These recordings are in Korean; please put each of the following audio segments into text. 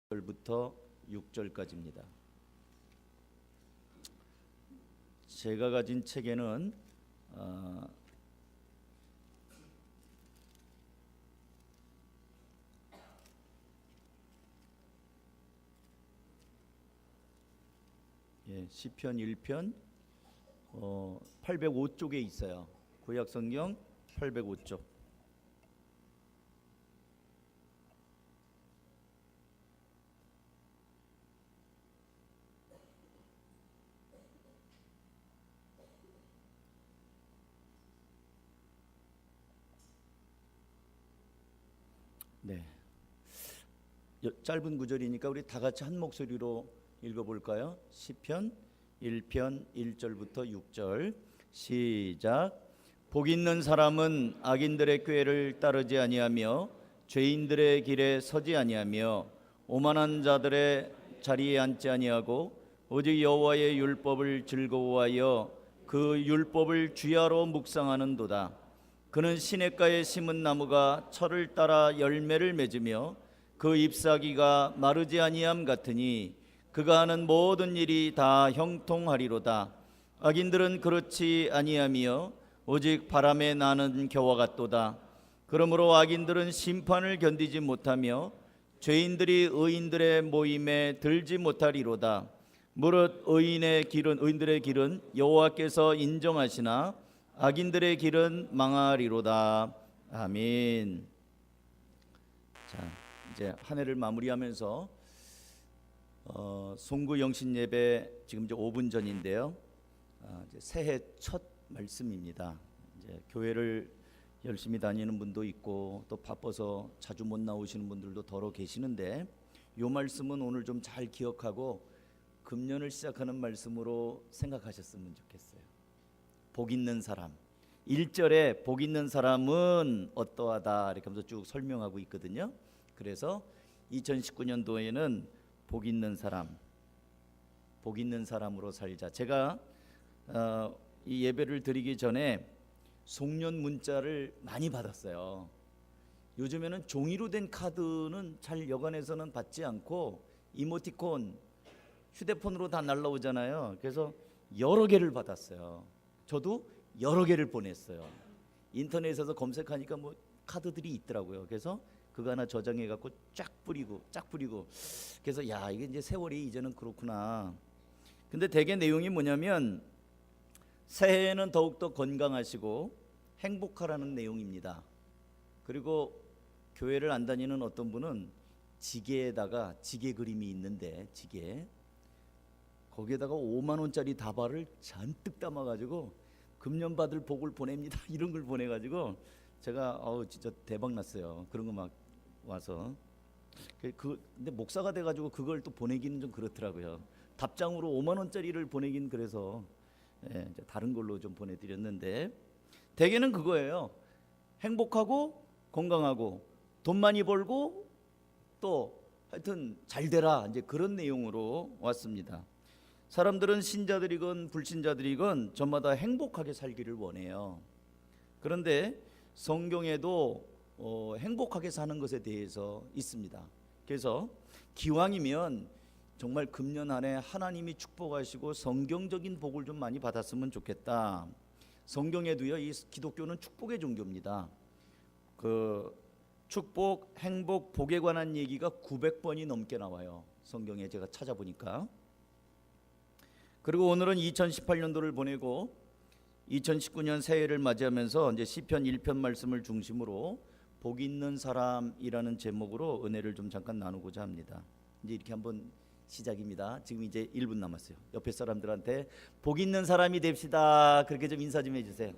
1절부터 6절까지입니다. 제가 가진 책에는 시편 1편 805쪽에 있어요. 구약성경 805쪽. 네. 짧은 구절이니까 우리 다 같이 한 목소리로 읽어볼까요? 시편 1편 1절부터 6절 시작. 복 있는 사람은 악인들의 꾀를 따르지 아니하며 죄인들의 길에 서지 아니하며 오만한 자들의 자리에 앉지 아니하고 오직 여호와의 율법을 즐거워하여 그 율법을 주야로 묵상하는도다. 그는 시냇가에 심은 나무가 철을 따라 열매를 맺으며 그 잎사귀가 마르지 아니함 같으니 그가 하는 모든 일이 다 형통하리로다. 악인들은 그렇지 아니하며 오직 바람에 나는 겨와 같도다. 그러므로 악인들은 심판을 견디지 못하며 죄인들이 의인들의 모임에 들지 못하리로다. 무릇 의인들의 길은 여호와께서 인정하시나 악인들의 길은 망하리로다. 아멘. 자, 이제 한 해를 마무리하면서 송구 영신 예배 지금 이제 5분 전인데요. 이제 새해 첫 말씀입니다. 이제 교회를 열심히 다니는 분도 있고 또 바빠서 자주 못 나오시는 분들도 더러 계시는데 이 말씀은 오늘 좀 잘 기억하고 금년을 시작하는 말씀으로 생각하셨으면 좋겠어요. 복 있는 사람. 1절에 복 있는 사람은 어떠하다 이렇게 하면서 쭉 설명하고 있거든요. 그래서 2019년도에는 복 있는 사람, 복 있는 사람으로 살자. 제가 이 예배를 드리기 전에 송년 문자를 많이 받았어요. 요즘에는 종이로 된 카드는 잘 여관에서는 받지 않고 이모티콘 휴대폰으로 다 날라오잖아요. 그래서 여러 개를 받았어요. 저도 여러 개를 보냈어요. 인터넷에서 검색하니까 뭐 카드들이 있더라고요. 그래서 그거 하나 저장해 갖고 쫙 뿌리고 그래서 야, 이게 이제 세월이 이제는 그렇구나. 근데 대개 내용이 뭐냐면 새해에는 더욱더 건강하시고 행복하라는 내용입니다. 그리고 교회를 안 다니는 어떤 분은 지게에다가 지게 그림이 있는데 지게 거기에다가 5만 원짜리 다발을 잔뜩 담아가지고 금년 받을 복을 보냅니다. 이런 걸 보내가지고 제가 진짜 대박 났어요. 그런 거 막 와서 근데 목사가 돼가지고 그걸 또 보내기는 좀 그렇더라고요. 답장으로 5만 원짜리를 보내긴 그래서 이제 다른 걸로 좀 보내드렸는데 대개는 그거예요. 행복하고 건강하고 돈 많이 벌고 또 하여튼 잘 되라 이제 그런 내용으로 왔습니다. 사람들은 신자들이건 불신자들이건 저마다 행복하게 살기를 원해요. 그런데 성경에도 행복하게 사는 것에 대해서 있습니다. 그래서 기왕이면 정말 금년 안에 하나님이 축복하시고 성경적인 복을 좀 많이 받았으면 좋겠다. 성경에도요, 이 기독교는 축복의 종교입니다. 그 축복, 행복, 복에 관한 얘기가 900번이 넘게 나와요. 성경에 제가 찾아보니까. 그리고 오늘은 2018년도를 보내고 2019년 새해를 맞이하면서 이제 시편 1편 말씀을 중심으로 복 있는 사람이라는 제목으로 은혜를 좀 잠깐 나누고자 합니다. 이제 이렇게 한번 시작입니다. 지금 이제 1분 남았어요. 옆에 사람들한테 복 있는 사람이 됩시다. 그렇게 좀 인사 좀 해주세요.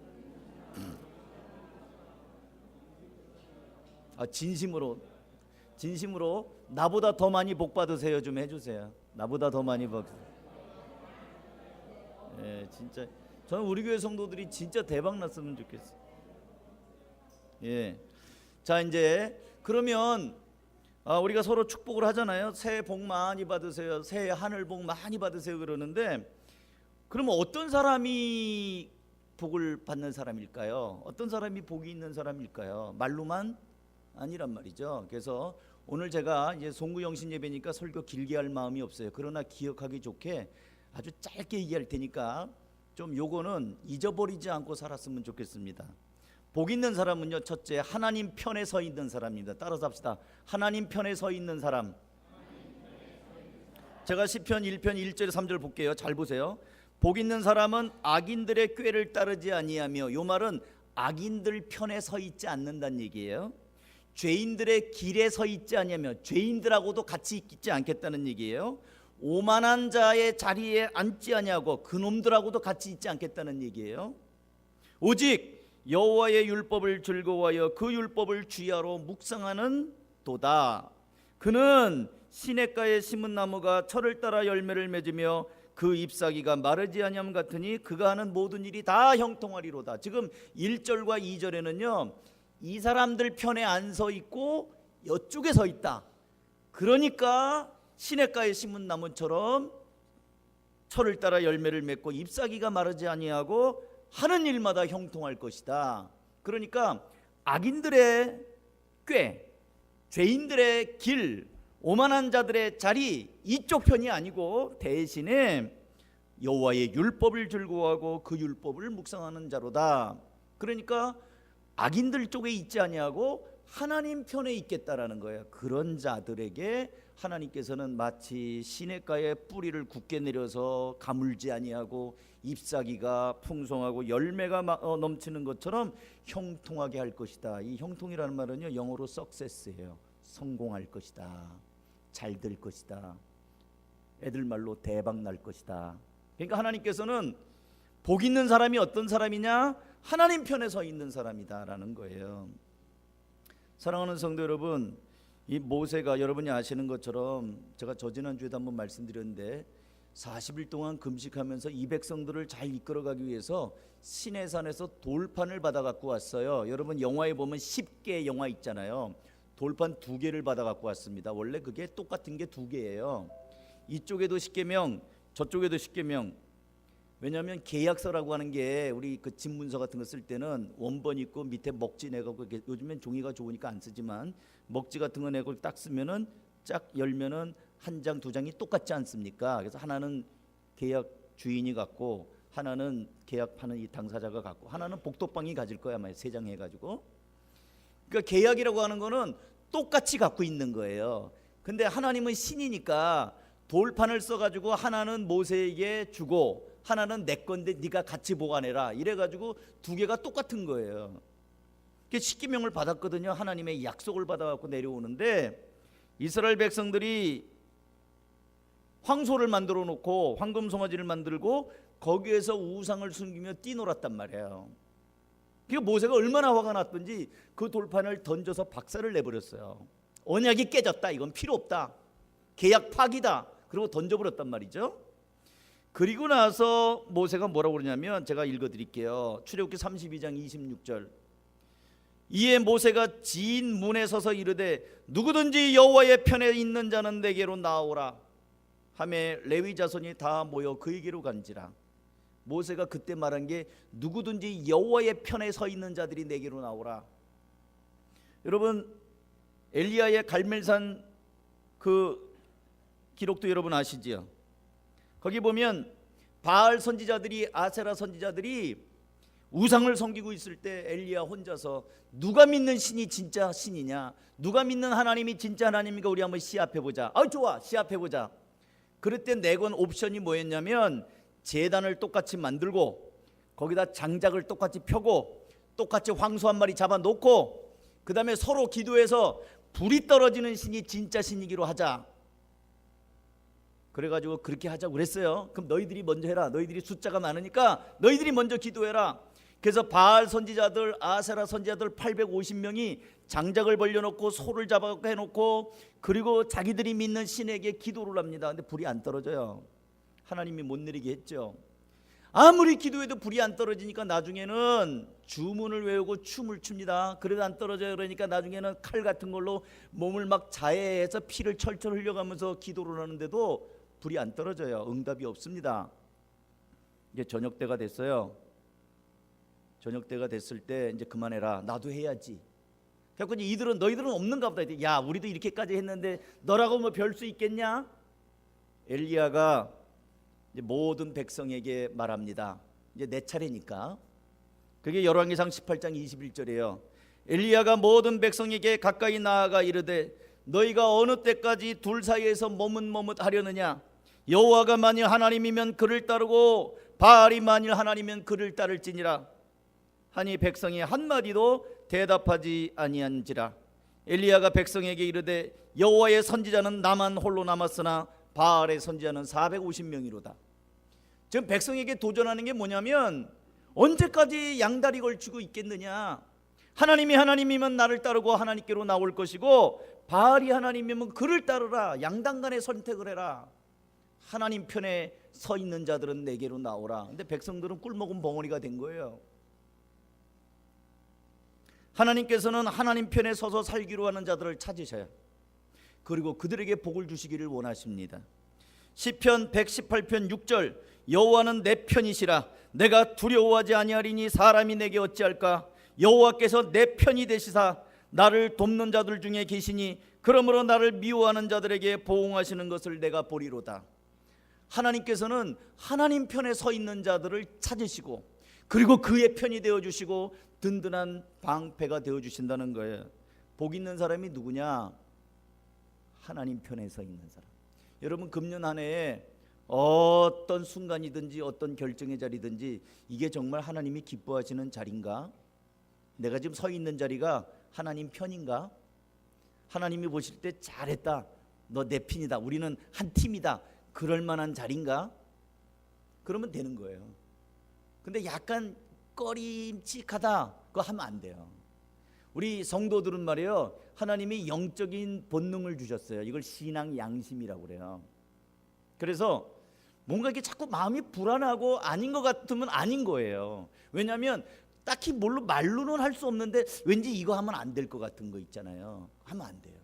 진심으로 나보다 더 많이 복 받으세요. 좀 해주세요. 나보다 더 많이 복. 진짜 저는 우리 교회 성도들이 진짜 대박 났으면 좋겠어요. 자, 이제 그러면 우리가 서로 축복을 하잖아요. 새해 복 많이 받으세요. 새해 하늘 복 많이 받으세요. 그러는데 그러면 어떤 사람이 복을 받는 사람일까요? 어떤 사람이 복이 있는 사람일까요? 말로만 아니란 말이죠. 그래서 오늘 제가 이제 송구영신 예배니까 설교 길게 할 마음이 없어요. 그러나 기억하기 좋게 아주 짧게 얘기할 테니까 좀 요거는 잊어버리지 않고 살았으면 좋겠습니다. 복 있는 사람은요, 첫째 하나님 편에 서 있는 사람입니다. 따라서 합시다. 하나님 편에 서 있는 사람. 제가 시편 1편 1절 3절 볼게요. 잘 보세요. 복 있는 사람은 악인들의 꾀를 따르지 아니하며, 요 말은 악인들 편에 서 있지 않는다는 얘기예요. 죄인들의 길에 서 있지 아니하며, 죄인들하고도 같이 있지 않겠다는 얘기예요. 오만한 자의 자리에 앉지 아니하고 그놈들하고도 같이 있지 않겠다는 얘기예요. 오직 여호와의 율법을 즐거워하여 그 율법을 주야로 묵상하는 도다. 그는 시냇가에 심은 나무가 철을 따라 열매를 맺으며 그 잎사귀가 마르지 아니함 같으니 그가 하는 모든 일이 다 형통하리로다. 지금 1절과 2절에는요, 이 사람들 편에 안 서 있고 이쪽에 서 있다. 그러니까 시냇가에 심은 나무처럼 철을 따라 열매를 맺고 잎사귀가 마르지 아니하고 하는 일마다 형통할 것이다. 그러니까 악인들의 꾀, 죄인들의 길, 오만한 자들의 자리, 이쪽 편이 아니고 대신에 여호와의 율법을 즐거워하고 그 율법을 묵상하는 자로다. 그러니까 악인들 쪽에 있지 아니하고 하나님 편에 있겠다라는 거예요. 그런 자들에게 하나님께서는 마치 시냇가에 뿌리를 굳게 내려서 가물지 아니하고 잎사귀가 풍성하고 열매가 넘치는 것처럼 형통하게 할 것이다. 이 형통이라는 말은요, 영어로 success예요. 성공할 것이다, 잘 될 것이다, 애들 말로 대박 날 것이다. 그러니까 하나님께서는 복 있는 사람이 어떤 사람이냐? 하나님 편에 서 있는 사람이다라는 거예요. 사랑하는 성도 여러분, 이 모세가 여러분이 아시는 것처럼 제가 저지난주에도 한번 말씀드렸는데 40일 동안 금식하면서 이 백성들을 잘 이끌어가기 위해서 시내산에서 돌판을 받아 갖고 왔어요. 여러분 영화에 보면 10개 영화 있잖아요. 돌판 2개를 받아 갖고 왔습니다. 원래 그게 똑같은 게 2개예요. 이쪽에도 10계명, 저쪽에도 10계명. 왜냐하면 계약서라고 하는 게 우리 그 집문서 같은 거 쓸 때는 원본 있고 밑에 먹지 내고, 요즘엔 종이가 좋으니까 안 쓰지만 먹지 같은 거 내고 딱 쓰면은 쫙 열면은 한 장, 2장이 똑같지 않습니까? 그래서 하나는 계약 주인이 갖고, 하나는 계약하는 이 당사자가 갖고, 하나는 복도방이 가질 거야 아마 3장 해가지고. 그러니까 계약이라고 하는 거는 똑같이 갖고 있는 거예요. 근데 하나님은 신이니까 돌판을 써가지고 하나는 모세에게 주고 하나는 내 건데 네가 같이 보관해라 이래가지고 2개가 똑같은 거예요. 10계명을 받았거든요. 하나님의 약속을 받아갖고 내려오는데 이스라엘 백성들이 황소를 만들어 놓고 황금 송아지를 만들고 거기에서 우상을 숨기며 뛰놀았단 말이에요. 그 모세가 얼마나 화가 났던지 그 돌판을 던져서 박살을 내버렸어요. 언약이 깨졌다, 이건 필요 없다, 계약 파기다, 그리고 던져버렸단 말이죠. 그리고 나서 모세가 뭐라고 그러냐면 제가 읽어드릴게요. 출애굽기 32장 26절. 이에 모세가 지인 문에 서서 이르되 누구든지 여호와의 편에 있는 자는 내게로 나오라 하매 레위 자손이 다 모여 그에게로 간지라. 모세가 그때 말한 게 누구든지 여호와의 편에 서 있는 자들이 내게로 나오라. 여러분 엘리야의 갈멜산 그 기록도 여러분 아시지요? 거기 보면 바알 선지자들이, 아세라 선지자들이 우상을 섬기고 있을 때 엘리야 혼자서 누가 믿는 신이 진짜 신이냐, 누가 믿는 하나님이 진짜 하나님인가 우리 한번 시합해보자. 좋아, 시합해보자. 그럴 때 내건 옵션이 뭐였냐면 제단을 똑같이 만들고 거기다 장작을 똑같이 펴고 똑같이 황소 한 마리 잡아놓고 그 다음에 서로 기도해서 불이 떨어지는 신이 진짜 신이기로 하자. 그래가지고 그렇게 하자고 그랬어요. 그럼 너희들이 먼저 해라. 너희들이 숫자가 많으니까 너희들이 먼저 기도해라. 그래서 바알 선지자들, 아세라 선지자들 850명이 장작을 벌려놓고 소를 잡아 해놓고 그리고 자기들이 믿는 신에게 기도를 합니다. 근데 불이 안 떨어져요. 하나님이 못 내리게 했죠. 아무리 기도해도 불이 안 떨어지니까 나중에는 주문을 외우고 춤을 춥니다. 그래도 안 떨어져요. 그러니까 나중에는 칼 같은 걸로 몸을 막 자해해서 피를 철철 흘려가면서 기도를 하는데도 불이 안 떨어져요. 응답이 없습니다. 이제 저녁 때가 됐어요. 저녁 때가 됐을 때 이제 그만해라. 나도 해야지. 그래서 너희들은 없는가 보다. 야, 우리도 이렇게까지 했는데 너라고 뭐 별 수 있겠냐? 엘리야가 이제 모든 백성에게 말합니다. 이제 내 차례니까. 그게 열왕기상 18장 21절이에요. 엘리야가 모든 백성에게 가까이 나아가 이르되 너희가 어느 때까지 둘 사이에서 머뭇머뭇하려느냐? 여호와가 만일 하나님이면 그를 따르고 바알이 만일 하나님이면 그를 따를지니라 하니 백성이 한마디도 대답하지 아니한지라. 엘리야가 백성에게 이르되 여호와의 선지자는 나만 홀로 남았으나 바알의 선지자는 450명이로다. 지금 백성에게 도전하는 게 뭐냐면 언제까지 양다리 걸치고 있겠느냐? 하나님이 하나님이면 나를 따르고 하나님께로 나올 것이고 바알이 하나님이면 그를 따르라. 양당간에 선택을 해라. 하나님 편에 서 있는 자들은 내게로 나오라. 근데 백성들은 꿀먹은 벙어리가 된 거예요. 하나님께서는 하나님 편에 서서 살기로 하는 자들을 찾으셔야, 그리고 그들에게 복을 주시기를 원하십니다. 시편 118편 6절 여호와는 내 편이시라 내가 두려워하지 아니하리니 사람이 내게 어찌할까? 여호와께서 내 편이 되시사 나를 돕는 자들 중에 계시니 그러므로 나를 미워하는 자들에게 보응하시는 것을 내가 보리로다. 하나님께서는 하나님 편에 서 있는 자들을 찾으시고 그리고 그의 편이 되어주시고 든든한 방패가 되어주신다는 거예요. 복 있는 사람이 누구냐? 하나님 편에 서 있는 사람. 여러분, 금년 한 해에 어떤 순간이든지 어떤 결정의 자리든지 이게 정말 하나님이 기뻐하시는 자리인가? 내가 지금 서 있는 자리가 하나님 편인가? 하나님이 보실 때 잘했다, 너 내 편이다, 우리는 한 팀이다, 그럴 만한 자리인가? 그러면 되는 거예요. 근데 약간 꺼림칙하다, 그거 하면 안 돼요. 우리 성도들은 말이에요, 하나님이 영적인 본능을 주셨어요. 이걸 신앙 양심이라고 그래요. 그래서 뭔가 이렇게 자꾸 마음이 불안하고 아닌 것 같으면 아닌 거예요. 왜냐하면 딱히 말로는 할 수 없는데 왠지 이거 하면 안 될 것 같은 거 있잖아요. 하면 안 돼요.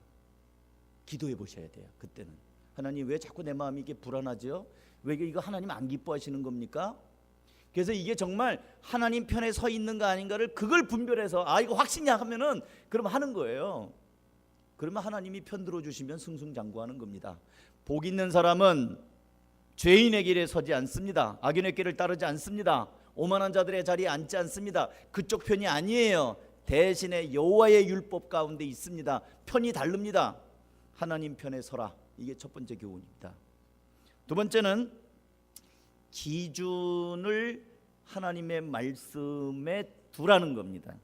기도해 보셔야 돼요. 그때는 하나님 왜 자꾸 내 마음이 이게 불안하죠? 왜 이거 하나님 안 기뻐하시는 겁니까? 그래서 이게 정말 하나님 편에 서 있는가 아닌가를 그걸 분별해서 이거 확신이야 하면은 그럼 하는 거예요. 그러면 하나님이 편 들어주시면 승승장구하는 겁니다. 복 있는 사람은 죄인의 길에 서지 않습니다. 악인의 길을 따르지 않습니다. 오만한 자들의 자리에 앉지 않습니다. 그쪽 편이 아니에요. 대신에 여호와의 율법 가운데 있습니다. 편이 다릅니다. 하나님 편에 서라. 이게 첫 번째 교훈입니다. 두 번째는 기준을 하나님의 말씀에 두라는 겁니다.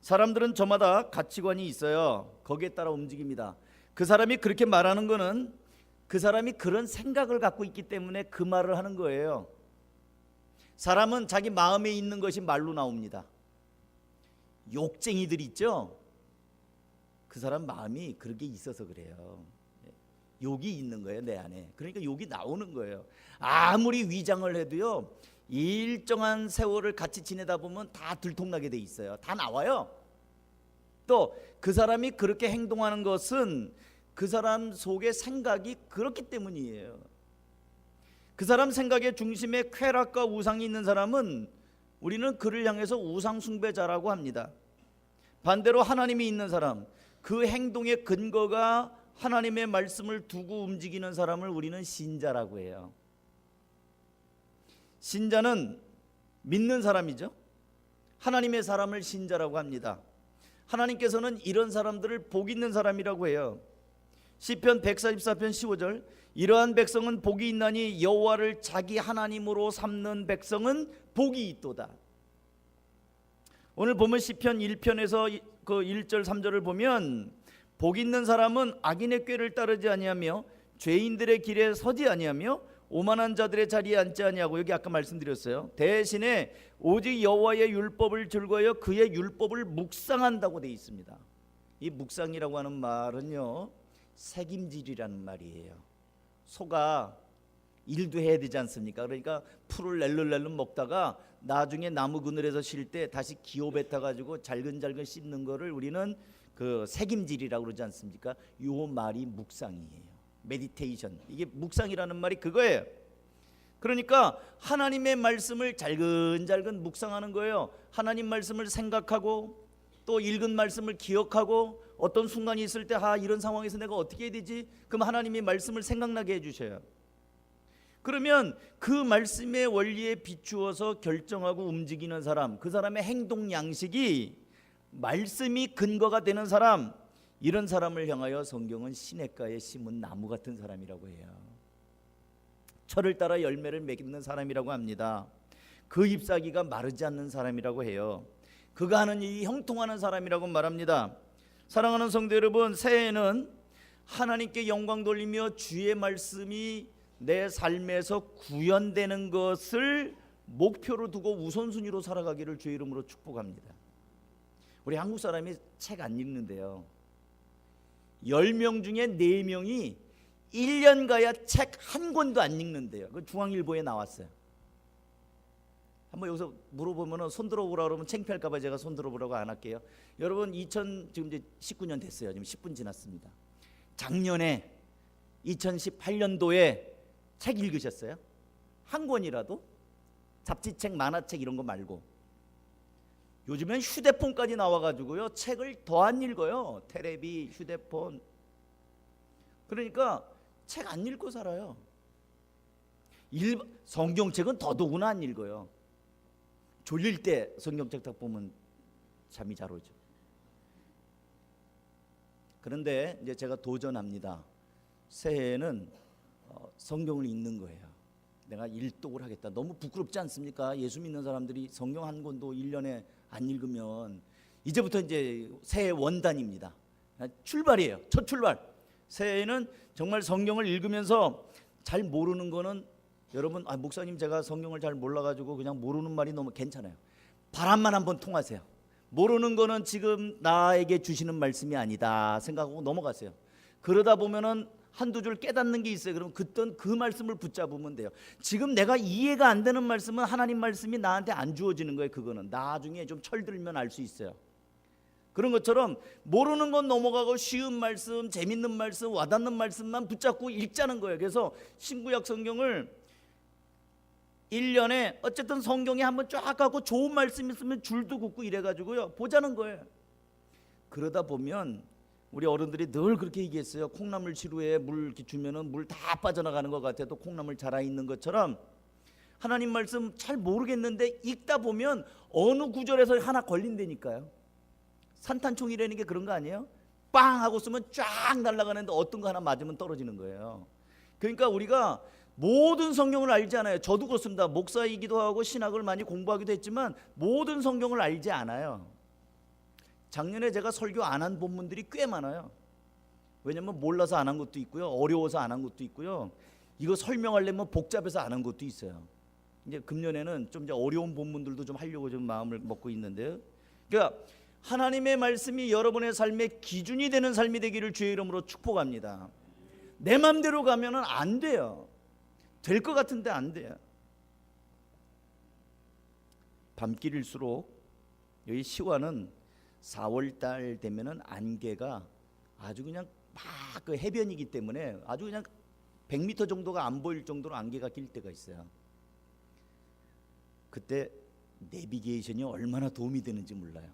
사람들은 저마다 가치관이 있어요. 거기에 따라 움직입니다. 그 사람이 그렇게 말하는 거는 그 사람이 그런 생각을 갖고 있기 때문에 그 말을 하는 거예요. 사람은 자기 마음에 있는 것이 말로 나옵니다. 욕쟁이들 있죠? 그 사람 마음이 그렇게 있어서 그래요. 욕이 있는 거예요, 내 안에. 그러니까 욕이 나오는 거예요. 아무리 위장을 해도요, 일정한 세월을 같이 지내다 보면 다 들통나게 돼 있어요. 다 나와요. 또 그 사람이 그렇게 행동하는 것은 그 사람 속에 생각이 그렇기 때문이에요. 그 사람 생각의 중심에 쾌락과 우상이 있는 사람은 우리는 그를 향해서 우상 숭배자라고 합니다. 반대로 하나님이 있는 사람, 그 행동의 근거가 하나님의 말씀을 두고 움직이는 사람을 우리는 신자라고 해요. 신자는 믿는 사람이죠. 하나님의 사람을 신자라고 합니다. 하나님께서는 이런 사람들을 복 있는 사람이라고 해요. 시편 144편 15절 이러한 백성은 복이 있나니 여호와를 자기 하나님으로 삼는 백성은 복이 있도다. 오늘 보면 시편 1편에서 그 1절 3절을 보면 복 있는 사람은 악인의 꾀를 따르지 아니하며 죄인들의 길에 서지 아니하며 오만한 자들의 자리에 앉지 아니하고, 여기 아까 말씀드렸어요. 대신에 오직 여호와의 율법을 즐거워하여 그의 율법을 묵상한다고 되어 있습니다. 이 묵상이라고 하는 말은요, 책임질이라는 말이에요. 소가 일도 해야 되지 않습니까? 그러니까 풀을 낼름낼름 먹다가 나중에 나무 그늘에서 쉴 때 다시 기호 뱉어 가지고 잘근잘근 씹는 거를 우리는 그 책임질이라고 그러지 않습니까? 요 말이 묵상이에요. 메디테이션. 이게 묵상이라는 말이 그거예요. 그러니까 하나님의 말씀을 잘근잘근 묵상하는 거예요. 하나님 말씀을 생각하고 또 읽은 말씀을 기억하고 어떤 순간이 있을 때 이런 상황에서 내가 어떻게 해야 되지? 그럼 하나님의 말씀을 생각나게 해주셔요. 그러면 그 말씀의 원리에 비추어서 결정하고 움직이는 사람, 그 사람의 행동 양식이 말씀이 근거가 되는 사람, 이런 사람을 향하여 성경은 시냇가에 심은 나무 같은 사람이라고 해요. 철을 따라 열매를 맺는 사람이라고 합니다. 그 잎사귀가 마르지 않는 사람이라고 해요. 그가 하는 일이 형통하는 사람이라고 말합니다. 사랑하는 성도 여러분, 새해에는 하나님께 영광 돌리며 주의 말씀이 내 삶에서 구현되는 것을 목표로 두고 우선순위로 살아가기를 주의 이름으로 축복합니다. 우리 한국 사람이 책 안 읽는데요, 10명 중에 4명이 1년 가야 책 한 권도 안 읽는데요. 그 중앙일보에 나왔어요. 한번 여기서 물어보면 손 들어보라 그러면 창피할까 봐 제가 손 들어보라고 안 할게요. 여러분 지금 이제 19년 됐어요. 지금 10분 지났습니다. 작년에 2018년도에 책 읽으셨어요? 한 권이라도? 잡지책, 만화책 이런 거 말고. 요즘엔 휴대폰까지 나와가지고요, 책을 더 안 읽어요. 테레비, 휴대폰. 그러니까 책 안 읽고 살아요. 성경책은 더더구나 안 읽어요. 졸릴 때 성경책 딱 보면 잠이 잘 오죠. 그런데 이제 제가 도전합니다. 새해에는 성경을 읽는 거예요. 내가 일독을 하겠다. 너무 부끄럽지 않습니까? 예수 믿는 사람들이 성경 한 권도 1년에 안 읽으면. 이제부터 이제 새해 원단입니다. 출발이에요. 첫 출발. 새해에는 정말 성경을 읽으면서 잘 모르는 거는, 여러분, 목사님 제가 성경을 잘 몰라가지고 그냥 모르는 말이 너무 괜찮아요. 바람만 한번 통하세요. 모르는 거는 지금 나에게 주시는 말씀이 아니다 생각하고 넘어가세요. 그러다 보면은 한두 줄 깨닫는 게 있어요. 그럼 그땐 그 말씀을 붙잡으면 돼요. 지금 내가 이해가 안 되는 말씀은 하나님 말씀이 나한테 안 주어지는 거예요. 그거는 나중에 좀 철들면 알 수 있어요. 그런 것처럼 모르는 건 넘어가고 쉬운 말씀, 재밌는 말씀, 와닿는 말씀만 붙잡고 읽자는 거예요. 그래서 신구약 성경을 1년에 어쨌든 성경에 한번 쫙 가고 좋은 말씀 있으면 줄도 긋고 이래가지고요, 보자는 거예요. 그러다 보면 우리 어른들이 늘 그렇게 얘기했어요. 콩나물 시루에 물 이렇게 주면은 물 다 빠져나가는 것 같아도 콩나물 자라 있는 것처럼, 하나님 말씀 잘 모르겠는데 읽다 보면 어느 구절에서 하나 걸린다니까요. 산탄총이라는 게 그런 거 아니에요? 빵 하고 쓰면 쫙 날아가는데 어떤 거 하나 맞으면 떨어지는 거예요. 그러니까 우리가 모든 성경을 알지 않아요. 저도 그렇습니다. 목사이기도 하고 신학을 많이 공부하기도 했지만 모든 성경을 알지 않아요. 작년에 제가 설교 안 한 본문들이 꽤 많아요. 왜냐면 몰라서 안 한 것도 있고요, 어려워서 안 한 것도 있고요, 이거 설명하려면 복잡해서 안 한 것도 있어요. 이제 금년에는 좀 이제 어려운 본문들도 좀 하려고 좀 마음을 먹고 있는데요. 그러니까 하나님의 말씀이 여러분의 삶의 기준이 되는 삶이 되기를 주의 이름으로 축복합니다. 내 맘대로 가면은 안 돼요. 될 것 같은데 안 돼요. 밤길일수록 여기 시와는 4월달 되면은 안개가 아주 그냥 막 그 해변이기 때문에 아주 그냥 100m 정도가 안 보일 정도로 안개가 낄 때가 있어요. 그때 내비게이션이 얼마나 도움이 되는지 몰라요.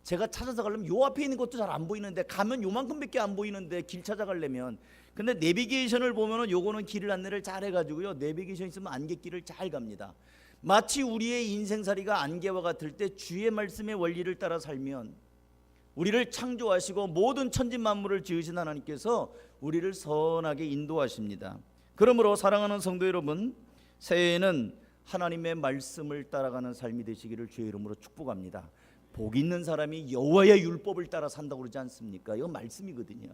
제가 찾아서 가려면 요 앞에 있는 것도 잘 안 보이는데, 가면 요만큼밖에 안 보이는데 길 찾아가려면. 근데 내비게이션을 보면은 요거는 길을 안내를 잘 해가지고요, 내비게이션 있으면 안개길을 잘 갑니다. 마치 우리의 인생살이가 안개와 같을 때 주의 말씀의 원리를 따라 살면 우리를 창조하시고 모든 천지 만물을 지으신 하나님께서 우리를 선하게 인도하십니다. 그러므로 사랑하는 성도 여러분, 새해에는 하나님의 말씀을 따라가는 삶이 되시기를 주의 이름으로 축복합니다. 복 있는 사람이 여호와의 율법을 따라 산다고 그러지 않습니까? 이건 말씀이거든요.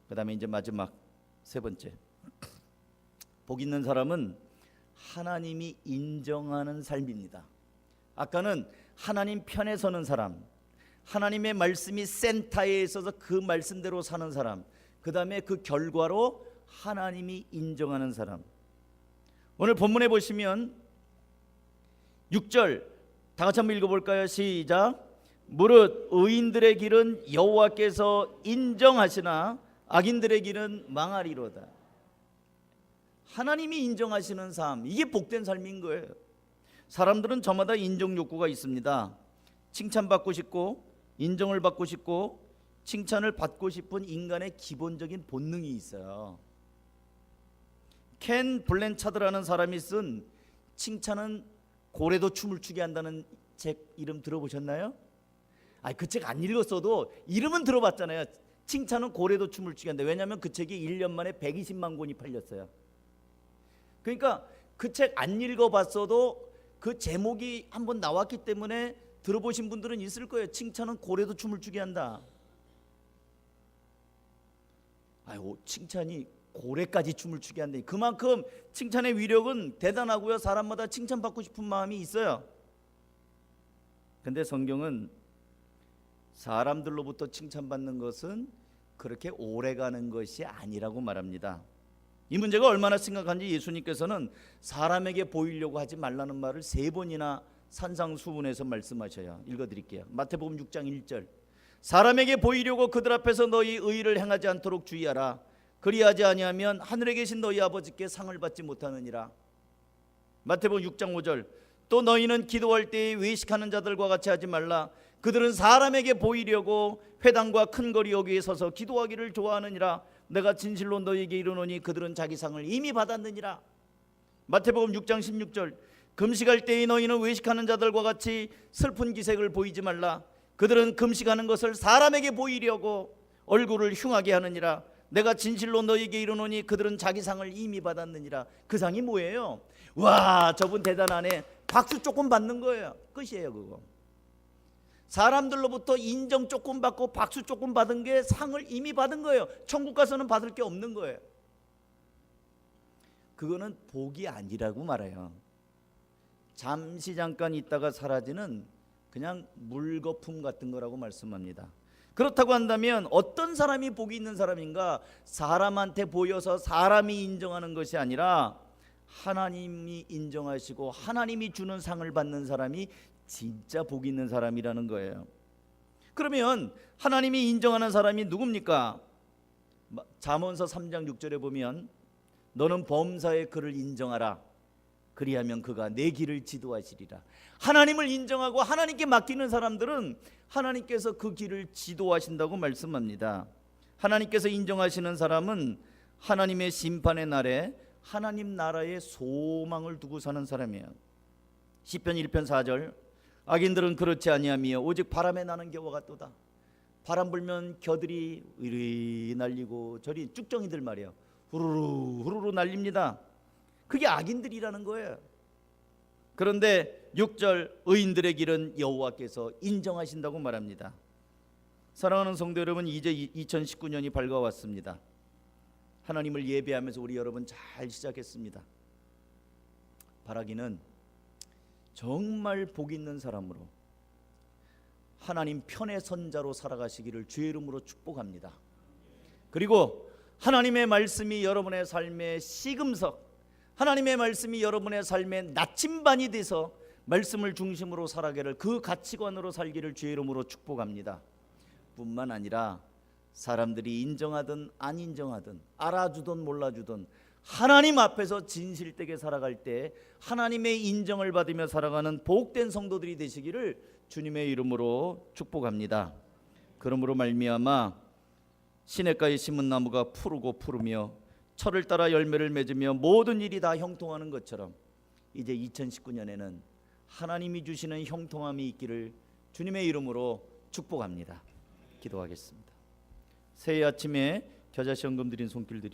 그 다음에 이제 마지막 세 번째, 복 있는 사람은 하나님이 인정하는 삶입니다. 아까는 하나님 편에 서는 사람, 하나님의 말씀이 센터에 있어서 그 말씀대로 사는 사람, 그 다음에 그 결과로 하나님이 인정하는 사람. 오늘 본문에 보시면 6절 다 같이 한번 읽어볼까요? 시작. 무릇 의인들의 길은 여호와께서 인정하시나 악인들의 길은 망하리로다. 하나님이 인정하시는 삶, 이게 복된 삶인 거예요. 사람들은 저마다 인정 욕구가 있습니다. 칭찬받고 싶고 인정을 받고 싶고 칭찬을 받고 싶은 인간의 기본적인 본능이 있어요. 켄 블랜차드라는 사람이 쓴 칭찬은 고래도 춤을 추게 한다는 책 이름 들어보셨나요? 그 책 안 읽었어도 이름은 들어봤잖아요. 칭찬은 고래도 춤을 추게 한다. 왜냐하면 그 책이 1년 만에 120만 권이 팔렸어요. 그러니까 그 책 안 읽어봤어도 그 제목이 한번 나왔기 때문에 들어보신 분들은 있을 거예요. 칭찬은 고래도 춤을 추게 한다. 칭찬이 고래까지 춤을 추게 한다. 그만큼 칭찬의 위력은 대단하고요. 사람마다 칭찬받고 싶은 마음이 있어요. 근데 성경은 사람들로부터 칭찬받는 것은 그렇게 오래가는 것이 아니라고 말합니다. 이 문제가 얼마나 심각한지 예수님께서는 사람에게 보이려고 하지 말라는 말을 3번이나 산상수훈에서 말씀하셔요. 읽어드릴게요. 마태복음 6장 1절. 사람에게 보이려고 그들 앞에서 너희 의를 행하지 않도록 주의하라. 그리하지 아니하면 하늘에 계신 너희 아버지께 상을 받지 못하느니라. 마태복음 6장 5절. 또 너희는 기도할 때에 외식하는 자들과 같이 하지 말라. 그들은 사람에게 보이려고 회당과 큰 거리 여기에 서서 기도하기를 좋아하느니라. 내가 진실로 너희에게 이르노니 그들은 자기 상을 이미 받았느니라. 마태복음 6장 16절. 금식할 때에 너희는 외식하는 자들과 같이 슬픈 기색을 보이지 말라. 그들은 금식하는 것을 사람에게 보이려고 얼굴을 흉하게 하느니라. 내가 진실로 너희에게 이르노니 그들은 자기 상을 이미 받았느니라. 그 상이 뭐예요? 와, 저분 대단하네. 박수 조금 받는 거예요. 끝이에요. 그거 사람들로부터 인정 조금 받고 박수 조금 받은 게 상을 이미 받은 거예요. 천국 가서는 받을 게 없는 거예요. 그거는 복이 아니라고 말해요. 잠시 잠깐 있다가 사라지는 그냥 물거품 같은 거라고 말씀합니다. 그렇다고 한다면 어떤 사람이 복이 있는 사람인가? 사람한테 보여서 사람이 인정하는 것이 아니라 하나님이 인정하시고 하나님이 주는 상을 받는 사람이 진짜 복 있는 사람이라는 거예요. 그러면 하나님이 인정하는 사람이 누굽니까? 잠언서 3장 6절에 보면 너는 범사의 그를 인정하라. 그리하면 그가 내 길을 지도하시리라. 하나님을 인정하고 하나님께 맡기는 사람들은 하나님께서 그 길을 지도하신다고 말씀합니다. 하나님께서 인정하시는 사람은 하나님의 심판의 날에 하나님 나라의 소망을 두고 사는 사람이에요. 시편 1편 4절. 악인들은 그렇지 아니하며 오직 바람에 나는 겨와 같도다. 바람 불면 겨들이 이리 날리고 저리 쭉정이들 말이에요. 후루루 후루루 날립니다. 그게 악인들이라는 거예요. 그런데 6절 의인들의 길은 여호와께서 인정하신다고 말합니다. 사랑하는 성도 여러분, 이제 2019년이 밝아왔습니다. 하나님을 예배하면서 우리 여러분 잘 시작했습니다. 바라기는 정말 복 있는 사람으로 하나님 편의 선자로 살아가시기를 주의 이름으로 축복합니다. 그리고 하나님의 말씀이 여러분의 삶의 시금석, 하나님의 말씀이 여러분의 삶의 나침반이 돼서 말씀을 중심으로 살아가기를, 그 가치관으로 살기를 주의 이름으로 축복합니다. 뿐만 아니라 사람들이 인정하든 안 인정하든 알아주든 몰라주든 하나님 앞에서 진실되게 살아갈 때 하나님의 인정을 받으며 살아가는 복된 성도들이 되시기를 주님의 이름으로 축복합니다. 그러므로 말미암아 시냇가에 심은 나무가 푸르고 푸르며 철을 따라 열매를 맺으며 모든 일이 다 형통하는 것처럼 이제 2019년에는 하나님이 주시는 형통함이 있기를 주님의 이름으로 축복합니다. 기도하겠습니다. 새해 아침에 겨자씨 헌금 드린 손길들이